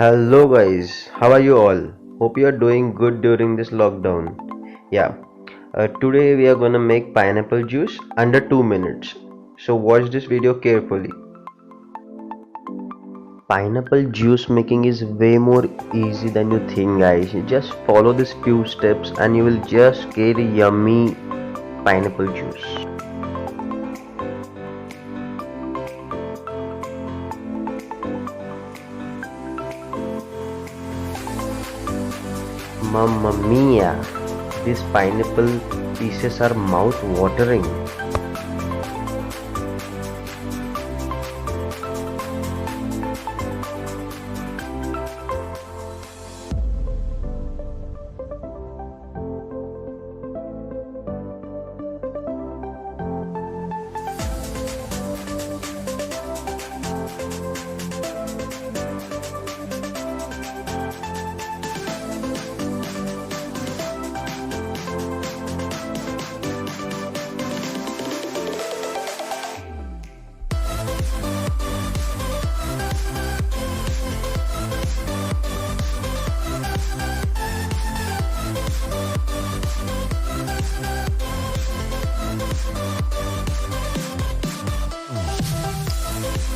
Hello guys, how are you all? Hope you are doing good during this lockdown. Yeah, today we are gonna make pineapple juice under 2 minutes. So watch this video carefully. Pineapple juice making is way more easy than you think, guys. You just follow these few steps and you will just get a yummy pineapple juice. Mamma mia! These pineapple pieces are mouth watering.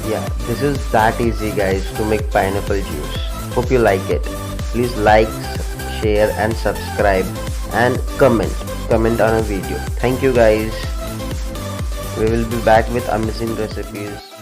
Yeah, this is that easy, guys, to make pineapple juice. Hope you like it. Please like, share and subscribe and comment on a video. Thank you guys. We will be back with amazing recipes.